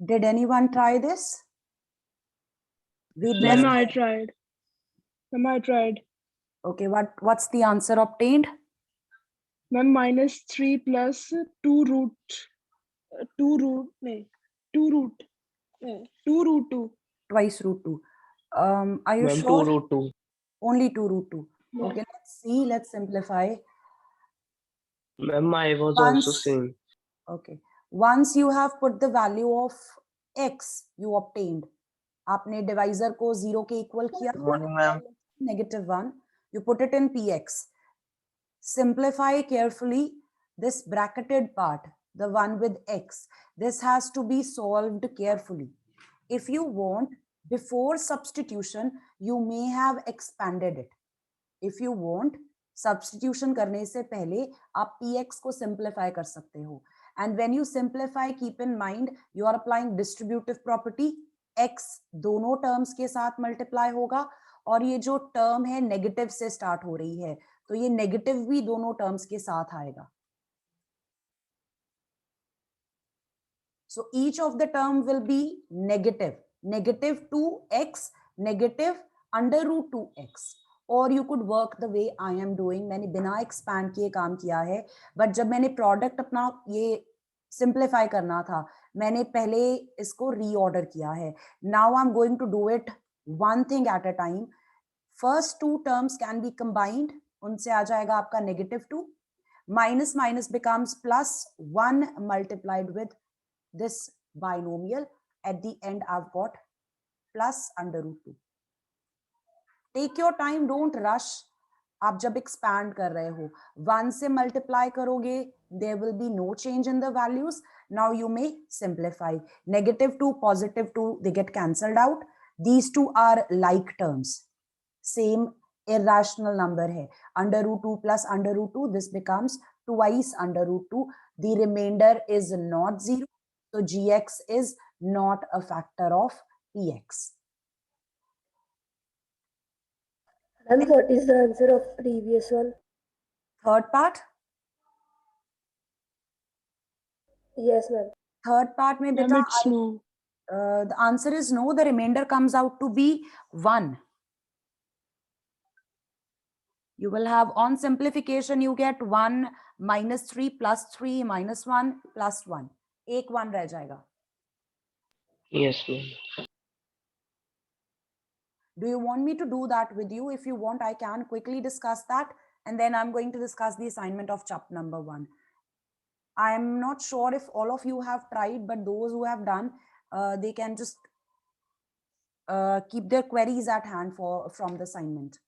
Did anyone try this? Ma'am, I tried. Ma'am, I tried. Okay, what's the answer obtained? Ma'am, -3 plus 2 root 2 root 2 2. Twice root 2. Are you Ma'am, sure? 2 root 2. Only 2 root 2. Yeah. Okay, let's see. Let's simplify. Ma'am, I was also same. Okay. Once you have put the value of x you obtained, आपने divisor को 0 के equal किया, Morning, ma'am. -1, you put it in px. Simplify carefully this bracketed part, the one with x. This has to be solved carefully. If you want, before substitution, you may have expanded it. If you want, substitution करने से पहले आप px को simplify कर सकते हो. And when you simplify, keep in mind you are applying distributive property. x दोनों terms के साथ multiply होगा और ये जो term है negative से start हो रही है, तो ये negative भी दोनों terms के साथ आएगा. So each of the term will be negative. Negative 2x, negative under root 2x. Or you could work the way I am doing. मैंने बिना expand किए काम किया है, but जब मैंने product अपना ये simplify करना था, मैंने पहले इसको reorder किया है. Now I'm going to do it one thing at a time. First two terms can be combined. उनसे आ जाएगा आपका -2. Minus minus becomes +1 multiplied with this binomial. At the end I've got plus under root 2. Take your time, don't rush. आप जब expand कर रहे हो, 1 से multiply करोगे, there will be no change in the values. Now you may simplify. -2, +2, they get cancelled out. These two are like terms. Same irrational number है. Under root 2 plus under root 2, this becomes twice under root 2. The remainder is not 0. So gx is not a factor of px. And what is the answer of previous one? Third part? Yes, ma'am. Third part mein Ma'am, beta, it's no. the answer is no. The remainder comes out to be 1. You will have on simplification, you get 1 -3 +3 -1 +1. एक 1 रह जाएगा. Yes, ma'am. Do you want me to do that with you? If you want, I can quickly discuss that. And then I'm going to discuss the assignment of chapter number 1. I'm not sure if all of you have tried, but those who have done, they can just keep their queries at hand from the assignment.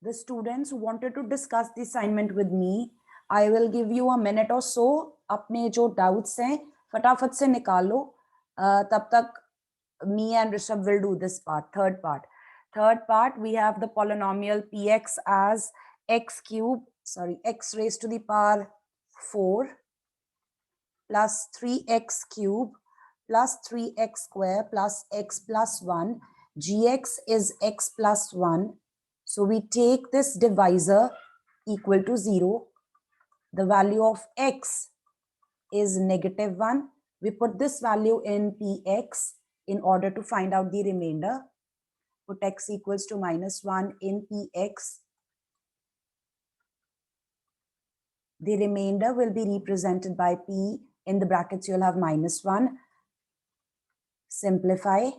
The students who wanted to discuss the assignment with me, I will give you a minute or so. अपने जो doubts हैं फटाफट से निकालो. तब तक me and Rishabh will do this part. Third part, we have the polynomial px as x raised to the power 4 plus 3x cube plus 3x square plus x plus 1. Gx is x plus 1. So we take this divisor equal to 0. The value of x is -1. We put this value in px in order to find out the remainder. Put x equals to -1 in px. The remainder will be represented by p. In the brackets, you'll have -1. Simplify.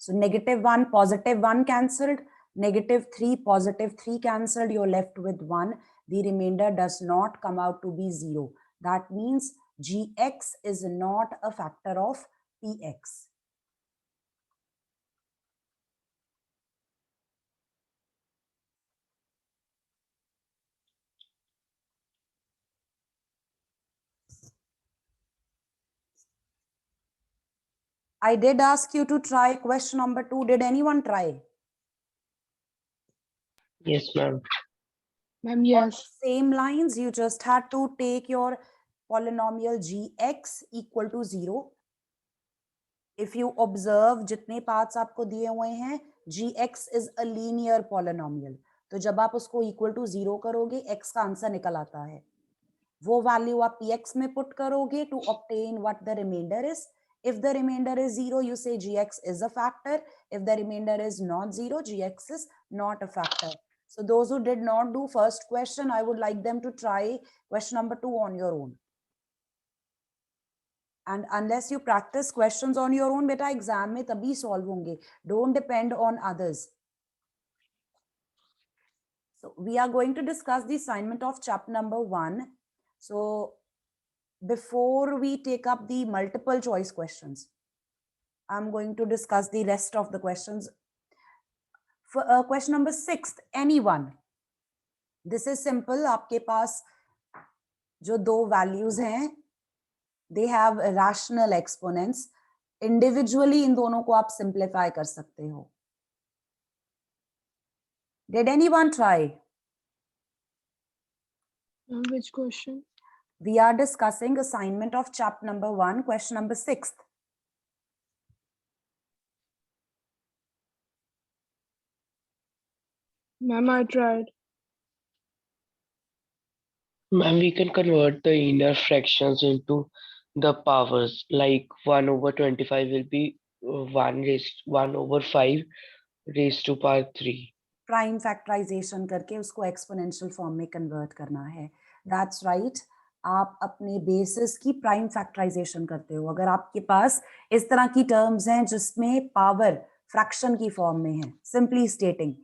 So -1, +1 cancelled, -3, +3 cancelled, you're left with 1. The remainder does not come out to be 0. That means gx is not a factor of px. I did ask you to try question number 2. Did anyone try? Yes, ma'am. Ma'am, On yes. same lines, you just had to take your polynomial gx equal to 0. If you observe जितने parts आपको दिए हुए हैं, gx is a linear polynomial. तो जब आप उसको equal to 0 करोगे, x का आंसर निकल आता है. वो वैल्यू आप px में पुट करोगे to obtain what the remainder is. If the remainder is 0, you say gx is a factor. If the remainder is not 0, gx is not a factor. So those who did not do first question, I would like them to try question number 2 on your own. And unless you practice questions on your own, beta exam mein tabhi solve honge. Don't depend on others. So we are going to discuss the assignment of chapter number 1. So before we take up the multiple choice questions, I'm going to discuss the rest of the questions. For question number 6, anyone. This is simple. आपके पास जो दो values हैं, they have rational exponents. Individually इन दोनों को आप simplify कर सकते हो. Did anyone try? Which question? We are discussing assignment of chapter number 1, question number 6. Ma'am, I tried. Ma'am, we can convert the inner fractions into the powers. Like 1 over 25 will be 1 over 5 raised to power 3. Prime factorization करके उसको exponential form में convert करना है. That's right. आप अपने basis की prime factorization करते हो. अगर आपके पास इस तरह की terms हैं जिसमें power fraction की form में है, simply stating,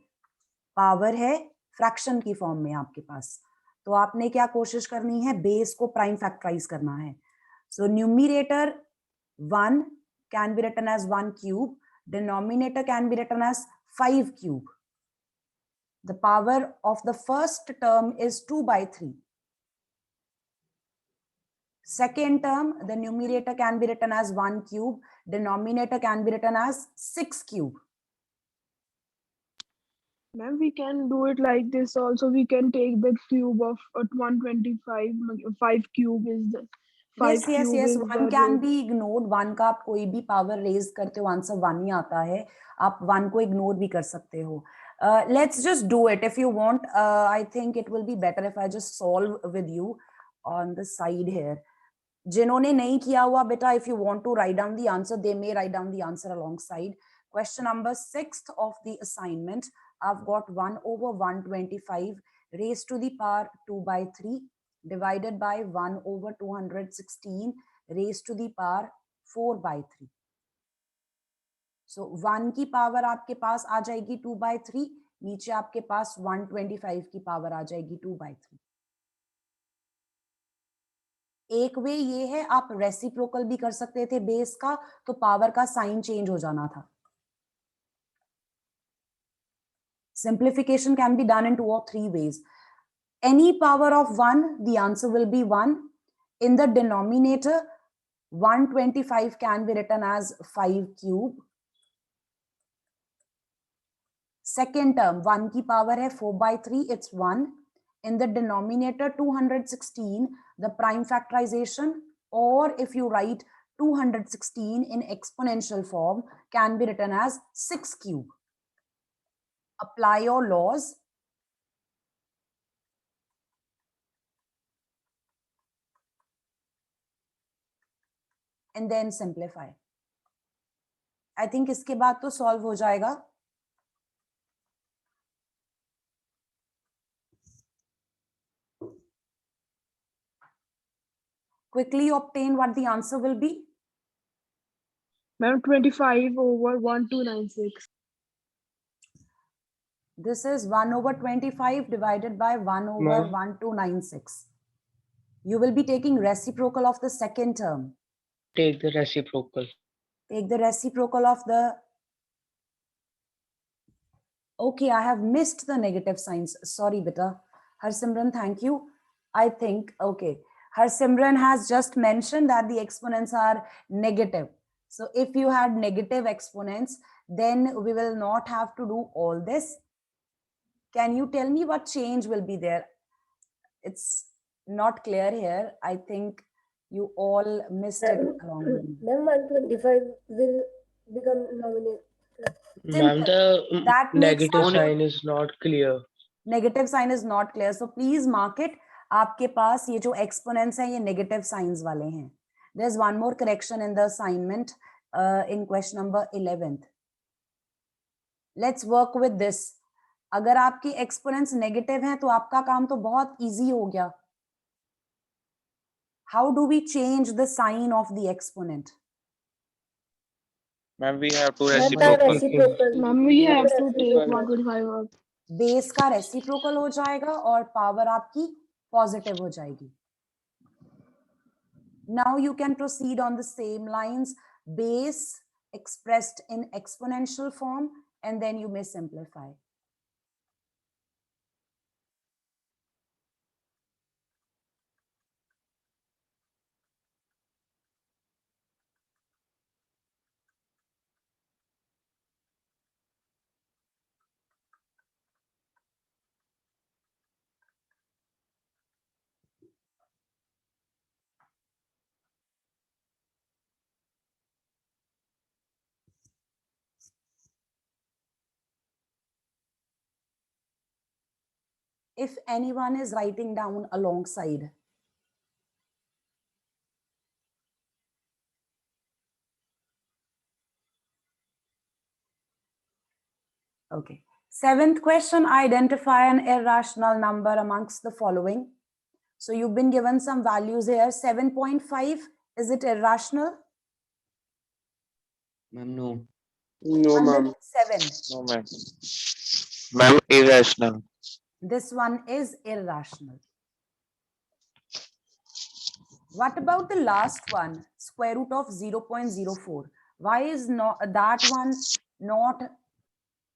power है fraction की form में आपके पास, तो आपने क्या कोशिश करनी है, base को prime factorize करना है. So numerator 1 can be written as 1 cube, denominator can be written as 5 cube. The power of the first term is 2 by 3. Second term, the numerator can be written as 1 cube, denominator can be written as 6 cube. Ma'am, we can do it like this also. We can take the cube of 125. 5 cube is the 5 Yes. cube is One the can root. be ignored. One का आप कोई भी power raise करते हो, answer 1 ही आता है. आप 1 को ignore भी कर सकते हो. Let's just do it. If you want, I think it will be better if I just solve with you on the side here. जिन्होंने नहीं किया हुआ बेटा, if you want to write down the answer, they may write down the answer alongside. Question number 6 of the assignment. I've got 1 over 125 raised to the power 2 by 3 divided by 1 over 216 raised to the power 4 by 3. So 1 की power आपके पास आ जाएगी 2 by 3, नीचे आपके पास 125 की power आ जाएगी 2 by 3. एक वे ये है, आप रेसिप्रोकल भी कर सकते थे बेस का, तो पावर का साइन चेंज हो जाना था. Simplification can be done in 2 or 3 ways. Any power of 1, the answer will be 1. In the denominator, 125 can be written as 5 cube. Second term, 1 की power है 4 by 3, it's 1. In the denominator, 216, the prime factorization, or if you write 216 in exponential form, can be written as 6 cube. Apply your laws. And then simplify. I think इसके बाद तो solve हो जाएगा. Quickly obtain what the answer will be. Ma'am, 25 over 1296. This is 1 over 25 divided by 1 over 1296. You will be taking reciprocal of the second term. Take the reciprocal. Take the reciprocal of the... Okay, I have missed the negative signs. Sorry, beta. Harsimran, thank you. I think, okay. Harsimran has just mentioned that the exponents are negative. So if you had negative exponents, then we will not have to do all this. Can you tell me what change will be there? It's not clear here. I think you all missed it along with me. Ma'am, 125 will become nominal. Ma'am, the That makes negative sense. sign is not clear. Negative sign is not clear. So please mark it. आपके पास ये जो exponents हैं ये negative signs वाले हैं. There's one more correction in the assignment in question number 11th. Let's work with this. अगर आपकी exponents negative हैं तो आपका काम तो बहुत easy हो गया. How do we change the sign of the exponent? Ma'am, we have to Ma'am, reciprocal. Ma'am, we have to take 125 out. Base का reciprocal हो जाएगा और power आपकी positive हो जाएगी. Now you can proceed on the same lines. Base expressed in exponential form, and then you may simplify. If anyone is writing down alongside. Okay. Seventh question, identify an irrational number amongst the following. So you've been given some values here. 7.5, is it irrational? Ma'am, no. No, ma'am. 7. No, ma'am. Ma'am, irrational. This one is irrational. What about the last one, square root of 0.04? Why is not that one not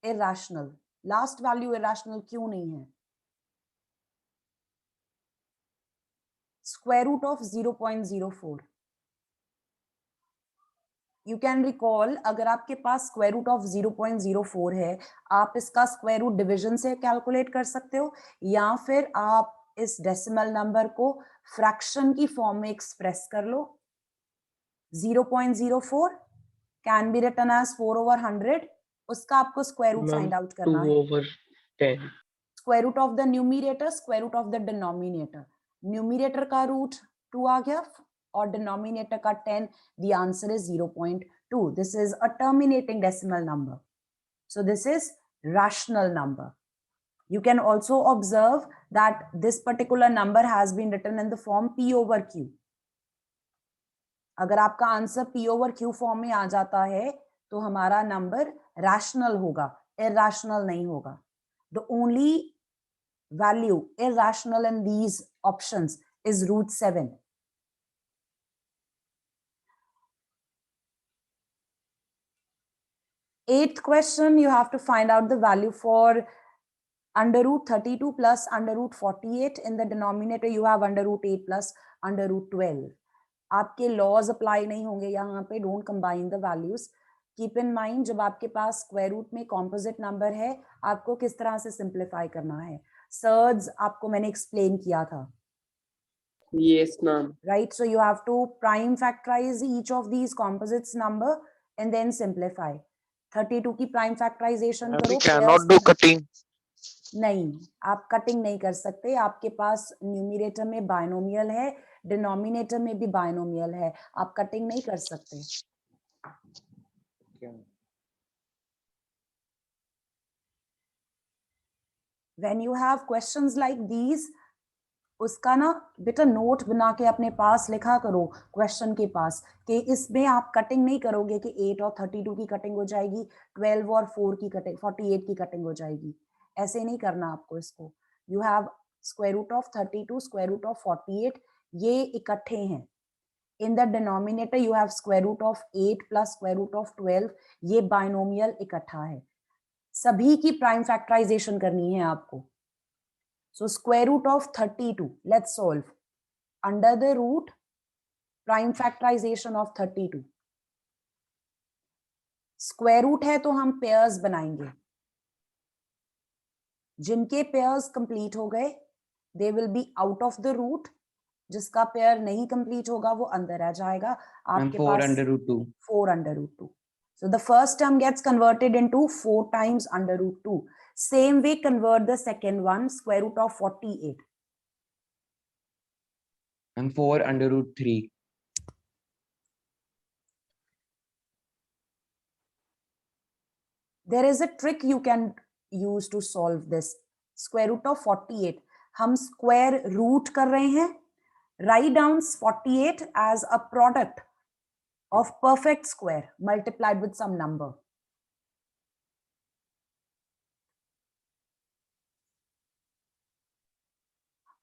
irrational? Last value irrational क्यों नहीं है? Square root of 0.04. You can recall, अगर आपके पास square root of 0.04 है, आप इसका square root division से calculate कर सकते हो, या फिर आप इस decimal number को fraction की form में express कर लो. 0.04 can be written as 4/100. उसका आपको square root find out करना है. 2/10. Square root of the numerator, square root of the denominator. Numerator का root 2 आ गया और denominator का 10. The answer is 0.2. This is a terminating decimal number. So this is rational number. You can also observe that this particular number has been written in the form P/Q. अगर आपका answer P/Q form में आ जाता है तो हमारा number rational होगा, irrational नहीं होगा. The only value irrational in these options is root 7. Eighth question, you have to find out the value for under root 32 plus under root 48. In the denominator, you have under root 8 plus under root 12. आपके laws apply नहीं होंगे यहाँ पे. Don't combine the values. Keep in mind, जब आपके पास square root में composite number है, आपको किस तरह से simplify करना है. Surds आपको मैंने explain किया था. Yes, ma'am. Right, so you have to prime factorize each of these composites number and then simplify. 32 की prime factorization Ma'am, करो. we cannot do cutting. नहीं, आप कटिंग नहीं कर सकते. आपके पास न्यूमरेटर में बाइनोमियल है, डिनोमिनेटर में भी बाइनोमियल है. आप कटिंग नहीं कर सकते. When you have questions like these, उसका ना बेटा नोट बना के अपने पास लिखा करो क्वेश्चन के पास कि इसमें आप कटिंग नहीं करोगे कि 8 और 32 की कटिंग हो जाएगी, 12 और 4 की कटिंग, 48 की कटिंग हो जाएगी. ऐसे नहीं करना आपको इसको. You have square root of 32, square root of 48, ये इकट्ठे हैं. In the denominator you have square root of 8 plus square root of 12, ये binomial इकट्ठा है. सभी की प्राइम फैक्टराइजेशन करनी है आपको. So square root of 32, let's solve. Under the root, prime factorization of 32. Square root है तो हम pairs बनाएंगे. जिनके पेयर्स कंप्लीट हो गए they will be out of the route, जिसका पेयर नहीं कंप्लीट होगा वो अंदर आ जाएगा आपके पास 4 under root 2. 4 under root 2. So the first term gets converted into 4 times under root 2. Same way convert the second one, square root of 48. And 4 under root 3. There is a trick you can use to solve this. Square root of 48. हम square root कर रहे हैं. Write down 48 as a product of perfect square multiplied with some number.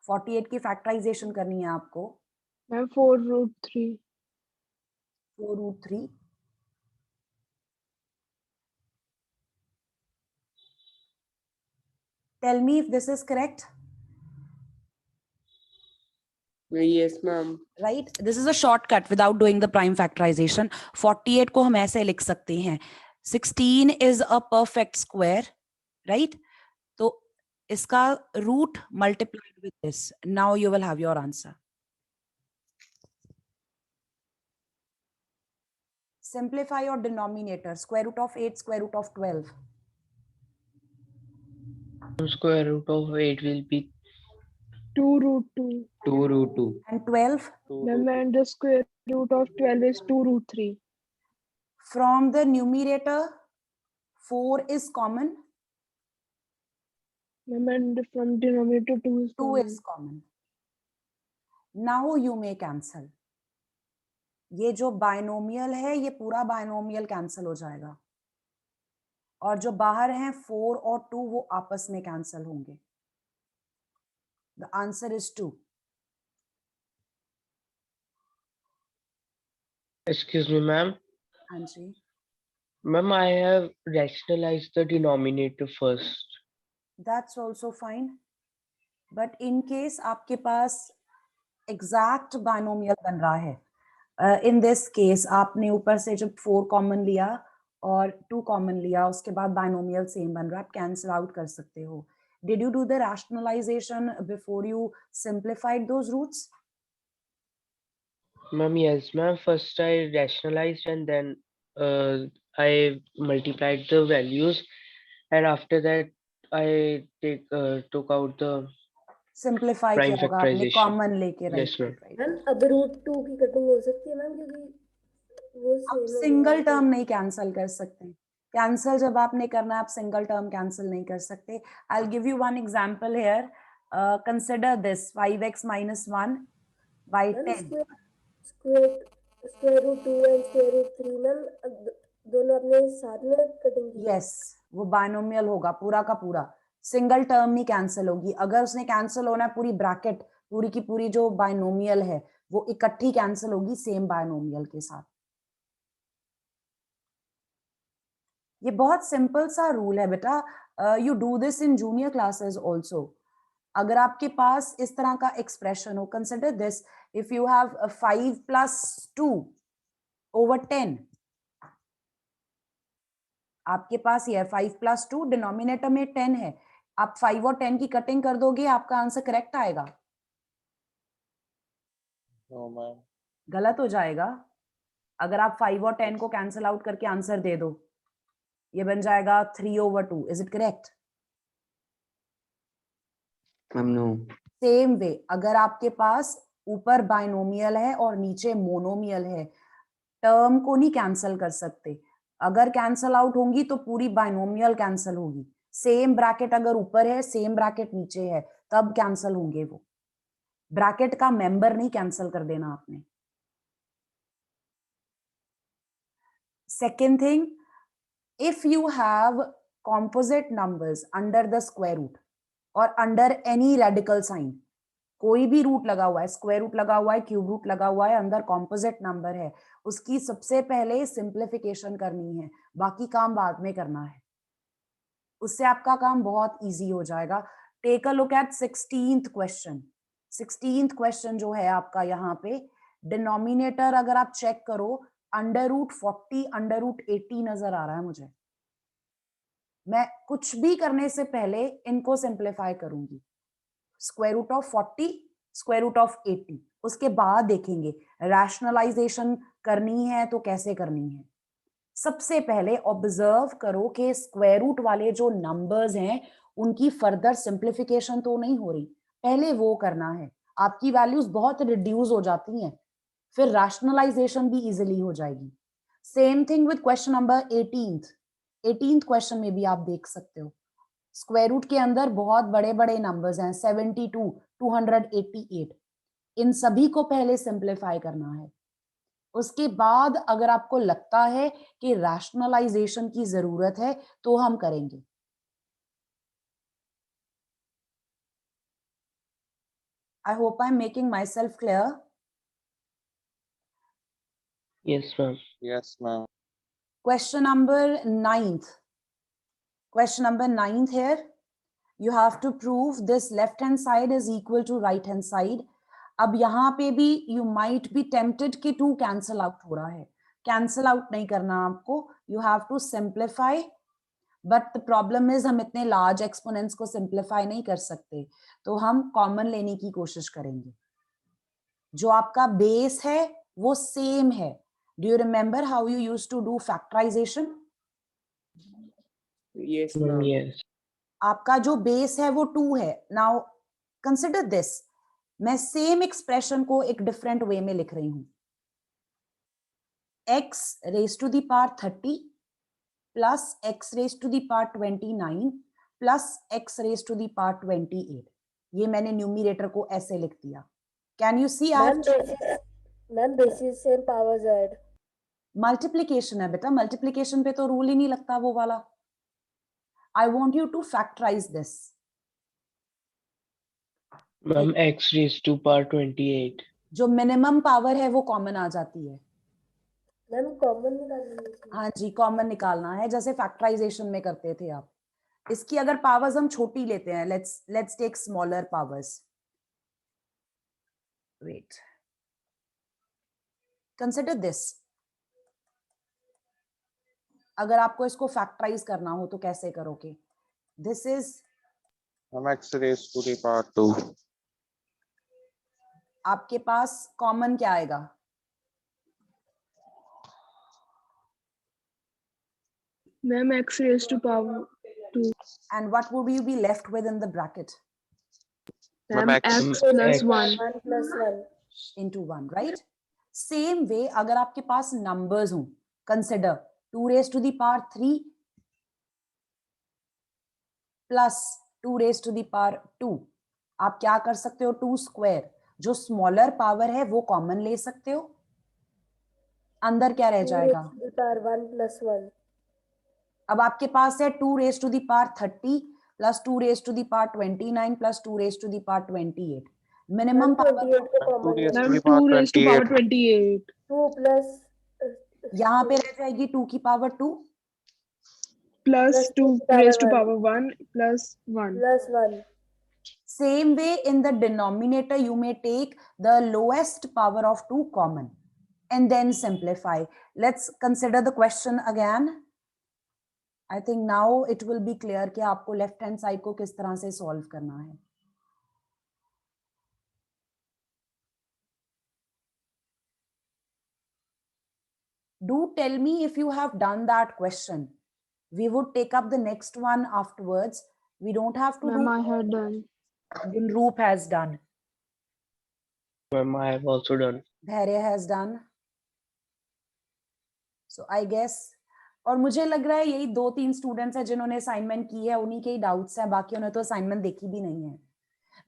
(48) की factorisation करनी है आपको. Ma'am 4√3. 4√3. Tell me if this is correct. Yes, ma'am. Right? This is a shortcut without doing the prime factorization. 48 को हम ऐसे लिख सकते हैं. 16 is a perfect square, right? तो इसका root multiplied with this. Now you will have your answer. Simplify your denominator. Square root of 8, square root of 12. Square root of 8 will be 2√2. 2 root 2. And 12. Ma'am, and the square root of 12 is 2√3. From the numerator, 4 is common. Ma'am, and from denominator 2 is 2 common. is common. Now you may cancel. ये जो binomial है ये पूरा binomial cancel हो जाएगा और जो बाहर हैं 4 और 2 वो आपस में कैंसिल होंगे. The answer is 2. excuse me ma'am. हाँ जी. Ma'am, I have rationalized the denominator first. That's also fine. But in case आपके पास exact binomial बन रहा है, in this case आपने ऊपर से जब 4 कॉमन लिया और 2 कॉमन लिया उसके बाद binomial सेम बन रहा है, आप कैंसिल आउट कर सकते हो. Did you do the rationalization before you simplified those roots? Ma'am, yes, ma'am. First I rationalized and then I multiplied the values, and after that I took out the Simplify prime किया होगा आपने, factorization. Common लेके. Yes, ma'am. Ma'am अब root 2 की cutting हो सकती है ma'am, क्योंकि वो आप same हो सिंगल गया। टर्म नहीं कैंसिल कर सकते. कैंसिल जब आपने करना है आप सिंगल टर्म कैंसिल नहीं कर सकते. I will give you one example here. Consider this 5x minus 1 by ma'am 10. Square root 2 and square root 3 ma'am दोनों अपने साथ में कटिंग की। यस, वो बाइनोमियल होगा पूरा का पूरा. सिंगल टर्म नहीं कैंसिल होगी. अगर उसने कैंसिल होना है पूरी ब्रैकेट पूरी की पूरी जो बाइनोमियल है वो इकट्ठी कैंसिल होगी सेम बाइनोमियल के साथ. ये बहुत सिंपल सा रूल है बेटा. You do this in junior classes also. अगर आपके पास इस तरह का एक्सप्रेशन हो, consider this, if you have 5 + 2 over 10, आपके पास ये 5 + 2 डिनोमिनेटर में 10 है. आप 5 और 10 की कटिंग कर दोगे आपका आंसर करेक्ट आएगा. No, ma'am. गलत हो जाएगा अगर आप 5 और 10 को कैंसिल आउट करके आंसर दे दो. ये बन जाएगा 3/2. Is it correct? Ma'am, no. Same way अगर आपके पास ऊपर बाइनोमियल है और नीचे मोनोमियल है, टर्म को नहीं कैंसिल कर सकते. अगर कैंसिल आउट होंगी तो पूरी बाइनोमियल कैंसिल होगी. सेम ब्रैकेट अगर ऊपर है सेम ब्रैकेट नीचे है तब कैंसिल होंगे वो. ब्रैकेट का मेंबर नहीं कैंसिल कर देना आपने. Second thing, if you have composite numbers under the square root or under any radical sign, कोई भी रूट लगा हुआ है, स्क्वायर रूट लगा हुआ है, क्यूब रूट लगा हुआ है, अंदर कॉम्पोजिट नंबर है, उसकी सबसे पहले सिंप्लीफिकेशन करनी है, बाकी काम बाद में करना है. उससे आपका काम बहुत इजी हो जाएगा. Take a look at 16th question. 16th question जो है आपका यहाँ पे डिनोमिनेटर अगर आप चेक करो √40 √80 नजर आ रहा है मुझे. मैं कुछ भी करने से पहले इनको सिंप्लीफाई करूंगी। Square root of 40, square root of 80, उसके बाद देखेंगे रैशनलाइजेशन करनी है तो कैसे करनी है। सबसे पहले ऑब्जर्व करो कि स्क्वायर रूट वाले जो नंबर्स हैं उनकी फर्दर सिंप्लीफिकेशन तो नहीं हो रही, पहले वो करना है। आपकी वैल्यूज बहुत रिड्यूस हो जाती हैं, फिर रैशनलाइजेशन भी इजीली हो जाएगी। Same thing with question number 18th question में भी आप देख सकते हो स्क्वायर रूट के अंदर बहुत बड़े बड़े नंबर्स हैं, 72, 288, इन सभी को पहले सिंप्लीफाई करना है। उसके बाद अगर आपको लगता है कि रैशनलाइजेशन की जरूरत है तो हम करेंगे। I hope I am making my self clear. Yes, ma'am. Yes, ma'am. Question number 9th. Question number 9th here. You have to prove this left hand side is equal to right hand side. अब यहाँ पे भी you might be tempted कि 2 cancel out हो रहा है। Cancel out नहीं करना आपको, you have to simplify. But the problem is हम इतने large exponents को simplify नहीं कर सकते, तो हम common लेने की कोशिश करेंगे। जो आपका base है वो same है। Do you remember how you used to do factorization? Yes, ma'am. Yes. आपका जो बेस है वो 2 है। नाउ कंसिडर दिस, मैं सेम एक्सप्रेशन को एक डिफरेंट वे में लिख रही हूं। x raise to the power 30 plus x raise to the power 29 plus x raise to the power 28। ये मैंने न्यूमरेटर को ऐसे लिख दिया। Can you see ma'am bases same powers add. Multiplication है बेटा, मल्टीप्लीकेशन पे तो रूल ही नहीं लगता वो वाला। I want you to factorize this. Ma'am, x raised to power 28. जो मिनिमम पावर है वो कॉमन आ जाती है। मैम कॉमन निकालनी है। हाँ जी, कॉमन निकालना है जैसे फैक्टराइजेशन में करते थे आप। इसकी अगर पावर्स हम छोटी लेते हैं, let's take smaller powers. Wait, consider this. अगर आपको इसको फैक्टराइज करना हो तो कैसे करोगे? This is x raised to the power 2. आपके पास कॉमन क्या आएगा? Ma'am, x raised to power 2. And what would you be left with in the bracket? Ma'am, x x plus 1. 1 plus 1 into 1, right? Same way अगर आपके पास numbers हो, consider 2 raised to the power 3 plus 2 raised to the power 2. आप क्या कर सकते हो? 2 square, जो smaller power है वो common ले सकते हो। अंदर क्या रह जाएगा? 2 raised to the power 1 plus 1। अब आपके पास है 2 raised to the power 30 plus 2 raised to the power 29 plus 2 raised to the power 28। Minimum power 28 को common raised Ma'am, to the 2 power raised to power 28. 28. 2 plus यहाँ पे रह जाएगी 2 की power 2 Plus Plus 2 2 raised to power power 1 plus 1. plus 1। Same way in the denominator you may take the lowest power of 2 common and then simplify. Let's consider the question again. I think now it will be clear कि आपको left hand side को किस तरह से solve करना है। Do tell me if you have done that question. We would take up the next one afterwards. We don't have to Ma'am, do. I had done. Gunroop has done. Ma'am, I have also done. Dhairya has done. So I guess, और मुझे लग रहा है यही 2-3 students हैं जिन्होंने assignment की है, उन्हीं के ही डाउट्स हैं, बाकी उन्होंने तो असाइनमेंट देखी भी नहीं है।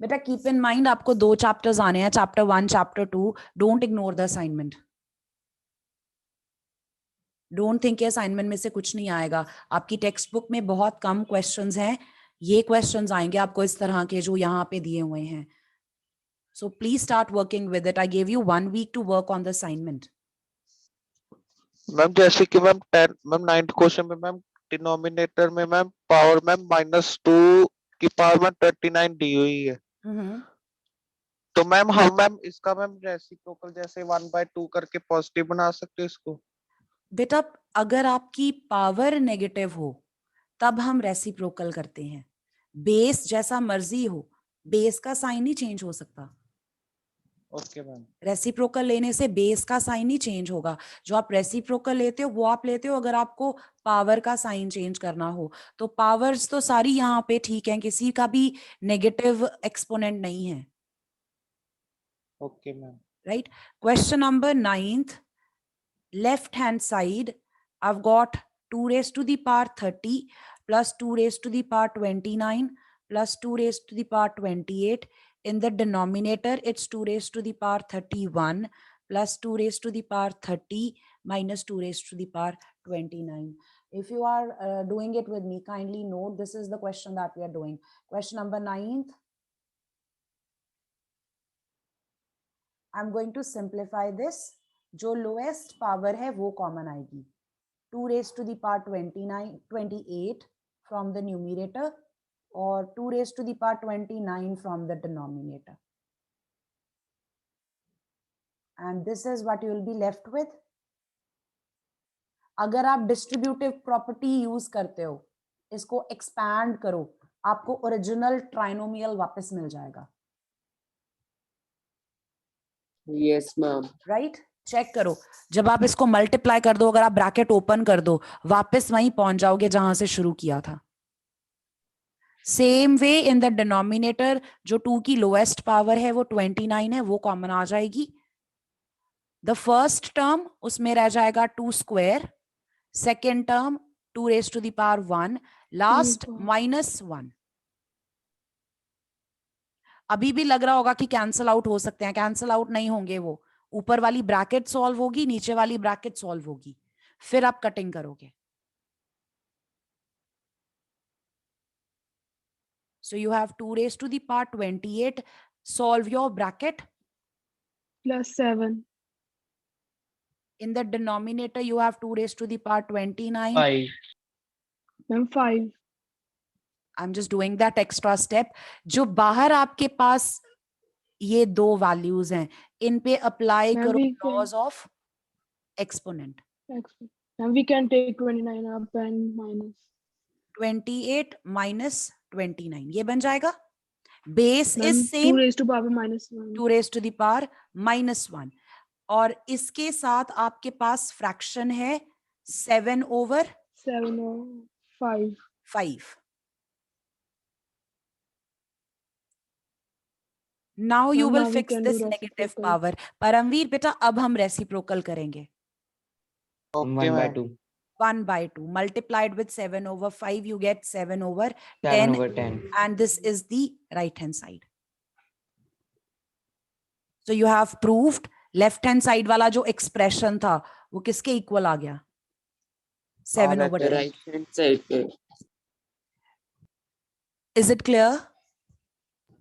बेटा कीप इन माइंड आपको 2 चैप्टर्स आने हैं, chapter 1, chapter 2। Don't ignore the assignment. Don't think assignment में से कुछ नहीं आएगा। आपकी टेक्स्ट बुक में बहुत कम क्वेश्चंस हैं, ये क्वेश्चंस आएंगे आपको इस तरह के जो यहाँ पे दिए हुए हैं। So please start working with it. I give you 1 week to work on the assignment. Ma'am जैसे कि मैम 9th क्वेश्चन में मैम डिनोमिनेटर में मैम पावर मैम -2 की पावर में 39 दी हुई है। तो मैम हम मैम इसका मैम रेसिप्रोकल जैसे 1/2 करके पॉजिटिव बना सकते हैं इसको। बेटा अगर आपकी पावर नेगेटिव हो तब हम रेसिप्रोकल करते हैं। बेस जैसा मर्जी हो, बेस का साइन ही चेंज हो सकता। Okay ma'am. रेसिप्रोकल लेने से बेस का साइन ही चेंज होगा। जो आप रेसिप्रोकल लेते हो वो आप लेते हो अगर आपको पावर का साइन चेंज करना हो। तो पावर्स तो सारी यहाँ पे ठीक है, किसी का भी नेगेटिव एक्सपोनेंट नहीं है। Okay ma'am. Right? Question number 9th, left hand side, I've got 2 raised to the power 30 plus 2 raised to the power 29 plus 2 raised to the power 28. In the denominator, it's 2 raised to the power 31 plus 2 raised to the power 30 minus 2 raised to the power 29. If you are doing it with me, kindly note this is the question that we are doing. Question number 9th. I'm going to simplify this. जो lowest power है वो common आएगी। 2 raised to the power 28 from the numerator और 2 raised to the power 29 from the denominator. And this is what you will be left with. अगर आप distributive property use करते हो, इसको expand करो, आपको original trinomial वापस मिल जाएगा। Yes, ma'am. राइट चेक करो, जब आप इसको मल्टीप्लाई कर दो, अगर आप ब्रैकेट ओपन कर दो, वापस वहीं पहुंच जाओगे जहां से शुरू किया था। Same way in the denominator, जो 2 की लोएस्ट पावर है वो 29 है, वो कॉमन आ जाएगी। द फर्स्ट टर्म उसमें रह जाएगा 2 square, second term 2 raise to the power 1, last -1। अभी भी लग रहा होगा कि कैंसल आउट हो सकते हैं, कैंसल आउट नहीं होंगे, वो ऊपर वाली ब्रैकेट सॉल्व होगी, नीचे वाली ब्रैकेट सॉल्व होगी, फिर आप कटिंग करोगे। So you have 2 raised to the power 28. Solve your bracket. +7. In the denominator, you have 2 raised to the power 29. 5. Ma'am, 5. I'm just doing that extra step. जो बाहर आपके पास ये दो वैल्यूज हैं, इन पे अप्लाई Ma'am, करो we can- laws of exponent. And we can take 29 up and minus. 28 minus 29 ये बन जाएगा। Base Ma'am, is 2 same, raised to power -1. 2 raised to the power -1, और इसके साथ आपके पास फ्रैक्शन है 7/5। 7 or 5. Now you Ma'am, will now we fix can do this negative reciprocal. power. Paramvir बेटा अब हम रेसिप्रोकल करेंगे। Okay 1/2. 1/2 multiplied with 7/5, you get 7/10, 7/10. and this is the right hand side. So you have proved left hand side वाला जो expression था वो किसके equal आ गया? 7/10. The right hand side पे. Is it clear?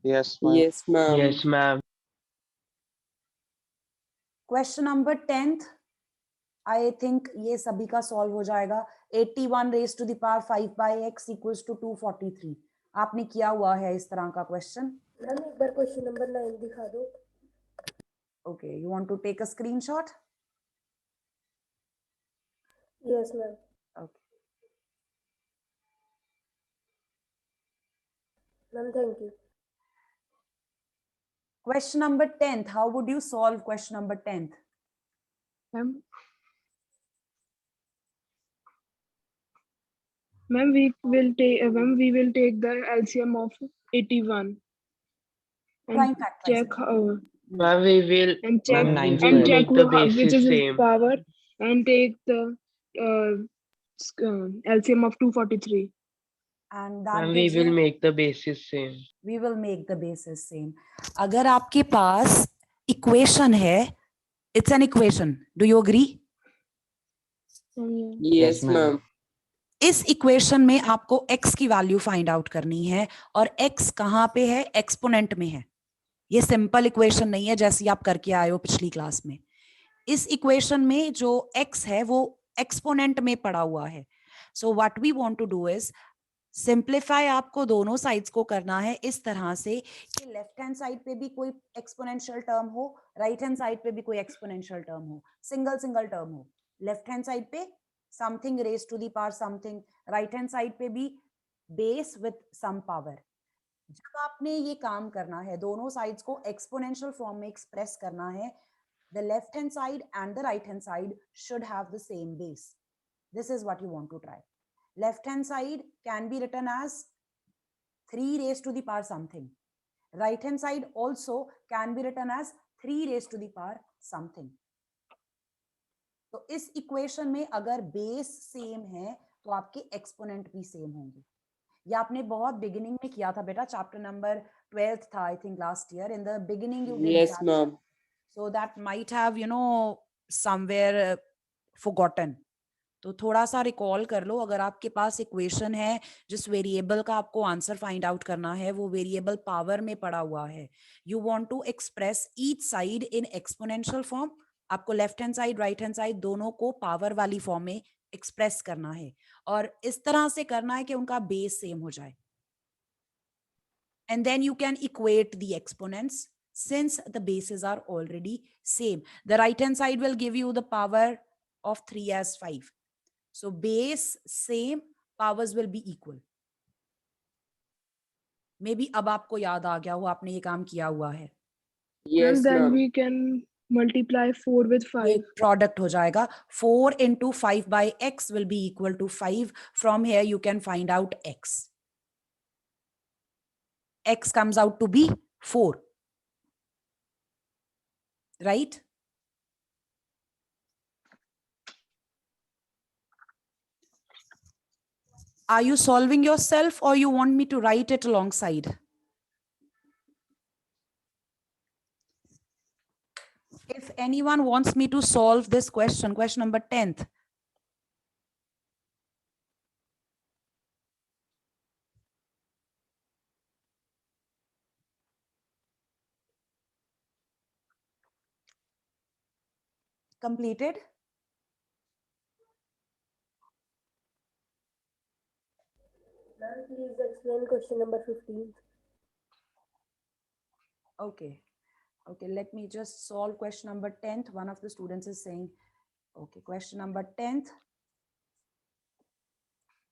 Yes ma'am. Yes, ma'am. Yes, ma'am. Question number 10th, I think ये सभी का solve हो जाएगा। 81 raised to the power 5/x equals to 243. आपने किया हुआ है इस तरह का question? मैम एक बार क्वेश्चन नंबर 9 दिखा दो। Okay, you want to take a screenshot? Yes ma'am. Okay. Ma'am thank you. Question number 10th, how would you solve question number 10th? Ma'am, we will take the LCM of 81 Prime and factorization. check Ma'am, we will and check Ma'am, 9 we and will square. check make the which basis is its same. power and take the LCM of 243. And that Ma'am, we gives will you, make the basis same. we will make the basis same. अगर आपके पास equation है, it's an equation. Do you agree? Yeah. Yes, Yes, ma'am. ma'am. इस equation में आपको x की value find out करनी है, और x कहाँ पे है? एक्सपोनेंट में है। ये सिंपल इक्वेशन नहीं है जैसी आप करके आए हो पिछली क्लास में। इस इक्वेशन में जो x है वो एक्सपोनेंट में पड़ा हुआ है। So what we want to do is simplify, आपको दोनों साइड्स को करना है इस तरह से कि लेफ्ट हैंड साइड पे भी कोई एक्सपोनेंशियल टर्म हो, राइट हैंड साइड पे भी कोई एक्सपोनेंशियल टर्म हो, सिंगल सिंगल टर्म हो। लेफ्ट हैंड साइड पे something raise to the power something, right hand side पे भी बेस विथ सम पावर। जब आपने ये काम करना है, दोनों साइड्स को एक्सपोनेंशियल फॉर्म में एक्सप्रेस करना है, the left hand side and the right hand side should have the same base. This is what you want to try. Left hand side can be written as 3 raised to the power something. Right hand side also can be written as 3 raised to the power something. तो इस equation में अगर base same है तो आपके exponent भी same होंगे। ये आपने बहुत बिगिनिंग में किया था बेटा, चैप्टर नंबर 12 था I think last year, in the beginning you did Yes, that. ma'am. So that might have, you know, somewhere forgotten. तो थोड़ा सा रिकॉल कर लो। अगर आपके पास इक्वेशन है जिस वेरिएबल का आपको आंसर फाइंड आउट करना है, वो वेरिएबल पावर में पड़ा हुआ है, you want to express each side in exponential form, आपको left hand side right hand side दोनों को पावर वाली फॉर्म में एक्सप्रेस करना है, और इस तरह से करना है कि उनका बेस सेम हो जाए। And then you can equate the exponents since the bases are already same. The right hand side will give you the power of 3 as 5. So base same, powers will be equal. Maybe अब आपको याद आ गया हो, आपने ये काम किया हुआ है। Yes, And then ma'am. we can multiply 4 with 5. ये product हो जाएगा, 4 into 5 by x will be equal to 5. From here you can find out x. X comes out to be 4. Right? Are you solving yourself or you want me to write it alongside? If anyone wants me to solve this question, question number 10th. Completed? Ma'am, please explain question number 15. Okay. Okay, let me just solve question number 10th. One of the students is saying, okay, question number 10th.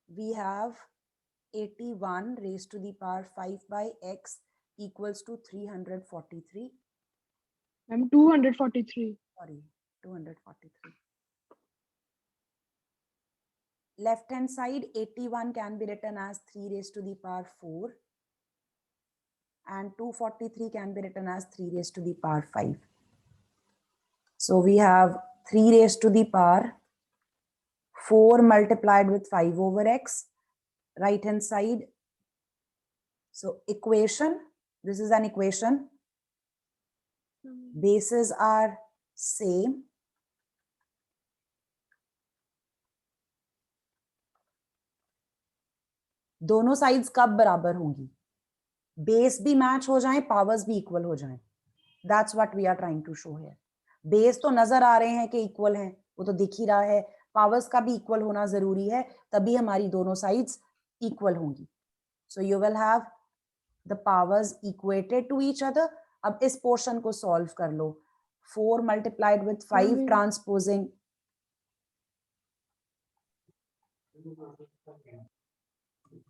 We have 81 raised to the power 5 by x equals to 343. I'm 243. Sorry, 243. Left hand side 81 can be written as 3 raised to the power 4. And 243 can be written as 3 raised to the power 5. So we have 3 raised to the power 4 multiplied with 5 over x, right hand side. So equation, this is an equation. Bases are same. दोनों sides कब बराबर होंगी? Base भी match हो जाएं, powers भी equal हो जाएं. That's what we are trying to show here. Base तो नजर आ रहे हैं कि इक्वल हैं, वो तो दिख ही रहा है. पावर्स का भी इक्वल होना जरूरी है, तभी हमारी दोनों साइड्स इक्वल होंगी. So you will have the powers equated to each other. अब इस पोर्शन को सॉल्व कर लो. 4 multiplied with 5 transposing.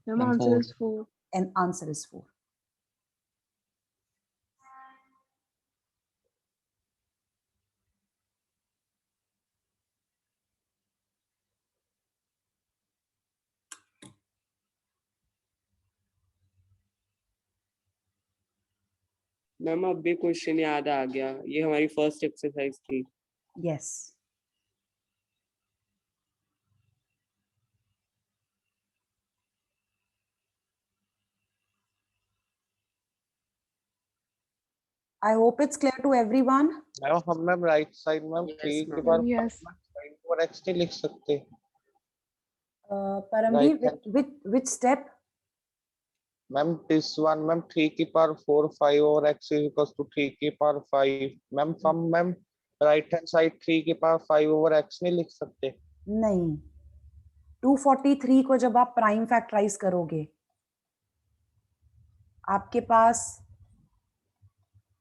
The answer is 4. And answer is 4. Ma'am अब भी क्वेश्चन याद आ गया, ये हमारी फर्स्ट एक्सरसाइज थी. Yes. I hope it's clear to everyone. Ma'am हम ma'am right side ma'am Yes, 3 के ma'am. बार Yes. और x नहीं लिख सकते. Paramveer, Right. which step? Ma'am this one ma'am 3 की पावर 4 5 और x is equals to 3 की पावर 5. मैम हम मैम राइट हैंड साइड 3 की पावर 5 ओवर x नहीं लिख सकते. नहीं. 243 को जब आप प्राइम फैक्टराइज करोगे, आपके पास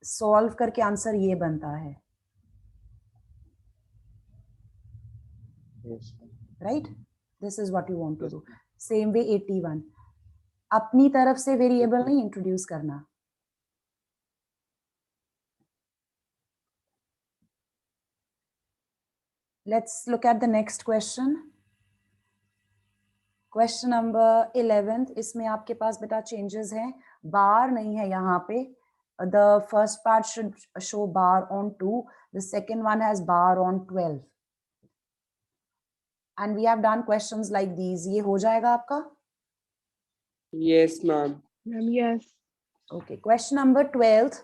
सॉल्व करके आंसर ये बनता है. Yes. right? This is what you want to do. Same way 81. अपनी तरफ से वेरिएबल नहीं इंट्रोड्यूस करना. Let's look at the next question. Question number 11. इसमें आपके पास बेटा changes हैं. Bar नहीं है यहाँ पे. The first part should show bar on 2. The second one has bar on 12. And we have done questions like these. ये हो जाएगा आपका? Yes, ma'am. Ma'am, yes. Okay. Question number 12.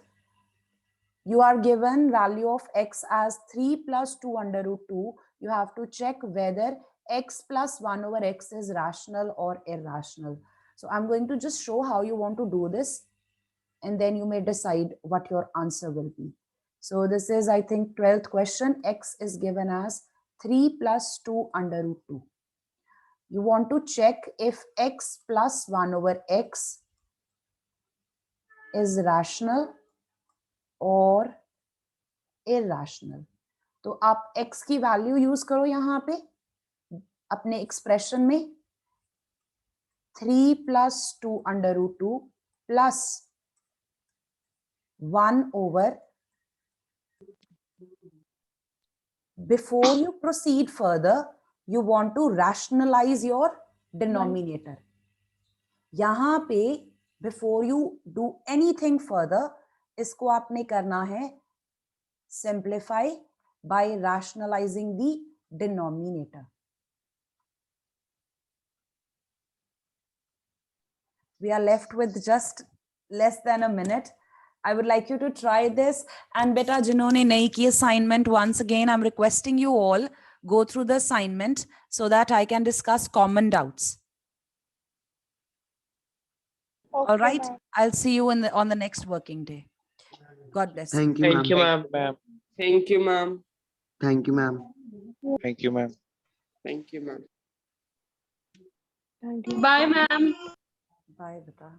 You are given value of x as 3 plus 2 under root 2. You have to check whether x plus 1 over x is rational or irrational. So I'm going to just show how you want to do this, and then you may decide what your answer will be. So this is, I think, 12th question. X is given as 3 plus 2 under root 2. You want to check if x plus 1 over x is rational और irrational. तो आप x की value use करो यहाँ पे अपने expression में 3 plus 2 under root 2 plus 1 over. Before you proceed further, you want to rationalize your denominator. यहाँ पे before you do anything further, इसको आपने करना है simplify by rationalizing the denominator. We are left with just less than a minute. I would like you to try this. And beta जिन्होंने नहीं की assignment, once again I'm requesting you all go through the assignment so that I can discuss common doubts. Okay, All right. ma'am. I'll see you on the next working day. God bless. Thank you, Thank you, ma'am. ma'am. Thank you, ma'am. Thank you, ma'am. Thank you, ma'am. Thank you, ma'am. Thank you. Bye, ma'am. Bye, beta.